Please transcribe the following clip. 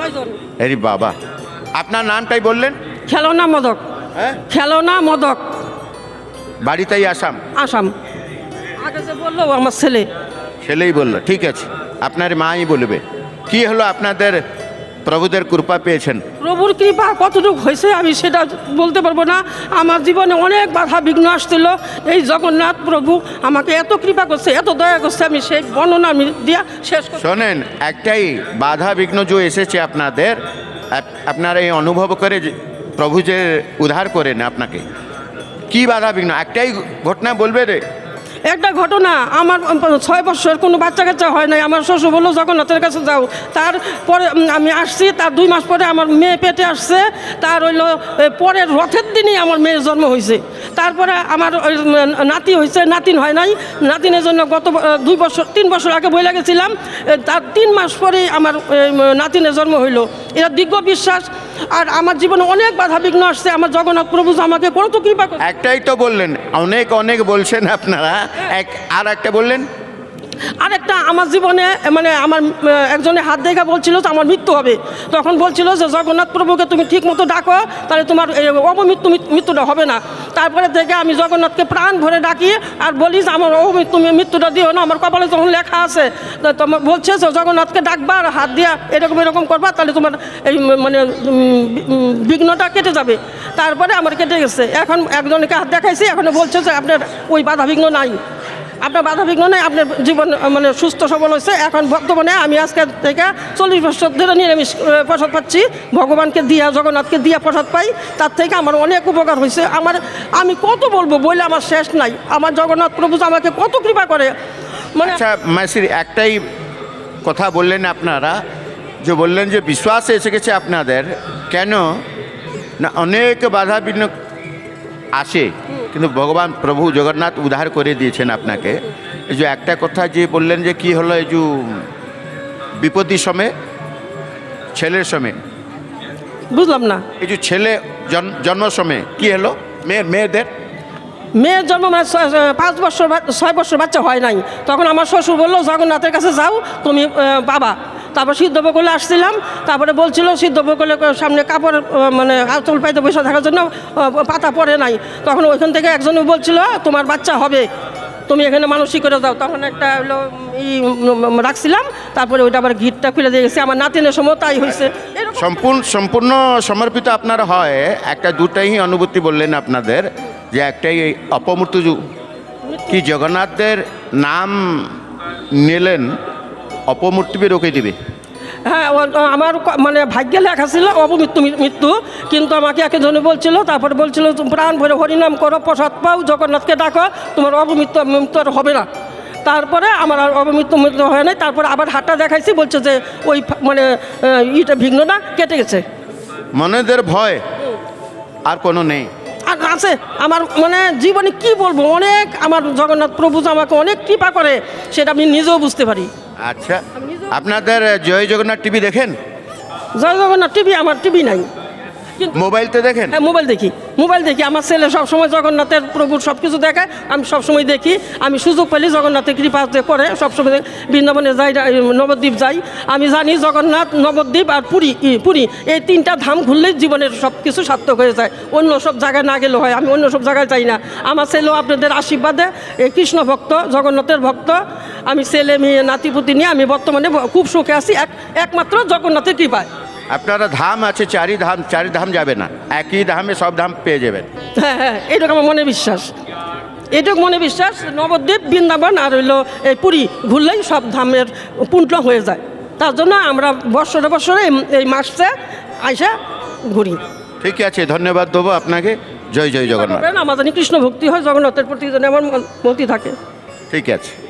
ছয়জন। আরে বাবা, আপনার নামটাই বললেন? খেলনা মদক। হ্যাঁ, খেলনা মদক, বাড়িতেই আসাম। আসাম। আগে যে বললো আমার ছেলে। ছেলেই বললো, ঠিক আছে, আপনার মাই বলবে। কি হলো, আপনাদের প্রভুদের কৃপা পেয়েছেন? প্রভুর কৃপা কতটুকু হয়েছে আমি সেটা বলতে পারবো না। আমার জীবনে অনেক বাধা বিঘ্ন আসছিল, এই জগন্নাথ প্রভু আমাকে এত কৃপা করছে, এত দয়া করছে, আমি সেই বর্ণনা আমি দিয়া শেষ করছি। শোনেন, একটাই বাধা বিঘ্ন যে এসেছে আপনাদের, আপনারা এই অনুভব করে যে প্রভু যে উদ্ধার করেন আপনাকে, কি বাধা বিঘ্ন একটাই ঘটনা বলবে রে? একটা ঘটনা, আমার 6 বছর কোনো বাচ্চা কাচ্চা হয় নাই। আমার শ্বশুর বললো জগন্নাথের কাছে যাও। তারপরে আমি আসছি, তার 2 মাস পরে আমার মেয়ে পেটে আসছে। তার হইলো পরের রথের দিনই আমার মেয়ের জন্ম হয়েছে। তারপরে আমার ওই নাতি হয়েছে, নাতিন হয় নাই। নাতিনের জন্য গত 3 বছর আগে বইলা গেছিলাম, তার 3 মাস পরেই আমার নাতিনের জন্ম হইলো। এটা দীর্ঘ বিশ্বাস। আর আমার জীবনে অনেক বাধা বিঘ্ন আসছে, আমার জগন্নাথ প্রভু আমাকে কত কৃপা করছে। একটাই তো বললেন, অনেক অনেক বলছেন আপনারা, আর একটা বললেন। আরেকটা আমার জীবনে মানে আমার একজনের হাত দেখা বলছিল যে আমার মৃত্যু হবে। তখন বলছিল যে জগন্নাথ প্রভুকে তুমি ঠিক মতো ডাকো, তাহলে তোমার মৃত্যুটা হবে না। তারপরে থেকে আমি জগন্নাথকে প্রাণ ভরে ডাকি আর বলি যে আমার মৃত্যুটা দিও না, আমার কপালে যখন লেখা আছে। তোমার বলছে যে জগন্নাথকে ডাকবা আর হাত দিয়া এরকম করবা, তাহলে তোমার এই মানে বিঘ্নটা কেটে যাবে। তারপরে আমার কেটে গেছে। এখন একজনকে হাত দেখাইছি, এখন বলছে যে আপনার ওই বাধা বিঘ্ন নাই, আপনার বাধা বিঘ্ন নেই, আপনার জীবন মানে সুস্থ সবল হয়েছে। এখন বর্তমানে আমি আজকে থেকে 40 বছর ধরে নিরামিষ প্রসাদ পাচ্ছি, ভগবানকে দিয়া জগন্নাথকে দিয়া প্রসাদ পাই। তার থেকে আমার অনেক উপকার হয়েছে। আমি কত বলবো, বলে আমার শেষ নাই। আমার জগন্নাথ প্রভু আমাকে কত কৃপা করে। মানে আচ্ছা মাসির, একটাই কথা বললেন আপনারা, যে বললেন যে বিশ্বাস এসে গেছে আপনাদের, কেন না অনেক বাধা বিঘ্ন আসে, কিন্তু ভগবান প্রভু জগন্নাথ উদ্ধার করে দিয়েছেন আপনাকে। এই যে একটা কথা যে বললেন যে কি হলো, এই যে বিপত্তির সময় ছেলের সময়, বুঝলাম না। এই যে ছেলে জন্মের সময় কি হলো, মেয়েদের জন্ম মানে 6 বছর বাচ্চা হয় নাই। তখন আমার শ্বশুর বললো জগন্নাথের কাছে যাও তুমি বাবা। তারপর সিদ্ধবকলে আসছিলাম, তারপরে বলছিল সিদ্ধবকলে সামনে কাপড় মানে আঁচল পাইতে বসে থাকার জন্য পাতা পড়ে নাই। তখন ওইখান থেকে একজনে বলছিল তোমার বাচ্চা হবে, তুমি এখানে মানসিক করে যাও। তখন একটা হলো রাখছিলাম, তারপরে ওইটা আবার ঘিটটা খুলে দিয়ে গেছে। আমার নাতিনের সময় তাই হয়েছে। সম্পূর্ণ সমর্পিত আপনার হয়। একটা দুটাই অনুভূতি বললেন আপনাদের, যে একটাই অপমৃত্যু, কি জগন্নাথের নাম নিলেন অপমৃত্যু রোকে দিবে। হ্যাঁ, আমার মানে ভাগ্যে লেখা ছিল মৃত্যু, কিন্তু আমাকে একজনে বলছিল, তারপরে বলছিল প্রাণ ভরে হরিনাম করো, প্রসাদ পাও, জগন্নাথকে ডাকো, তোমার মৃত্যু আর হবে না। তারপরে আমার আর মৃত্যু হয় নাই। তারপরে আবার হাতটা দেখাইছি, বলছে যে ওই মানে বিঘ্নটা কেটে গেছে। মনেদের ভয় আর কোনো নেই। আর আছে আমার মানে জীবনে কি বলবো, অনেক আমার জগন্নাথ প্রভু আমাকে অনেক কৃপা করে, সেটা আমি নিজেও বুঝতে পারি। আচ্ছা, আপনাদের জয় জগন্নাথ টিভি দেখেন? জয় জগন্নাথ টিভি, আমার টিভি নাই, কিন্তু মোবাইলতে দেখেন? হ্যাঁ, মোবাইল দেখি। আমার ছেলে সবসময় জগন্নাথের প্রভুর সব কিছু দেখায়, আমি সবসময় দেখি। আমি সুযোগ পেলে জগন্নাথের কৃপা করে সবসময় বৃন্দাবনে যাই, নবদ্বীপ যাই। আমি জানি জগন্নাথ, নবদ্বীপ আর পুরী এই 3টা ধাম ঘুরলেই জীবনের সব কিছু সার্থক হয়ে যায়। অন্য সব জায়গায় না গেলেও হয়, আমি অন্য সব জায়গায় যাই না। আমার ছেলেও আপনাদের আশীর্বাদে এই কৃষ্ণ ভক্ত, জগন্নাথের ভক্ত। আমি ছেলে মেয়ে নাতিপুতি নিয়ে আমি বর্তমানে খুব সুখে আছি, একমাত্র জগন্নাথের কৃপায়। আপনারা ধাম আছে, 4 ধাম যাবে না, একই ধামে সব ধাম পেয়ে যাবেন। হ্যাঁ, এইটুকু আমার মনে বিশ্বাস, নবদ্বীপ, বৃন্দাবন আর হইলো এই পুরী ঘুরলেই সব ধামের পূর্ণ হয়ে যায়। তার জন্য আমরা বছরে এই মাসে আইসা ঘুরি। ঠিক আছে, ধন্যবাদ দেবো আপনাকে। জয় জয় জগন্নাথ। আমার জানি কৃষ্ণ ভক্তি হয়, জগন্নাথের প্রতি যেন আমার মতি থাকে। ঠিক আছে।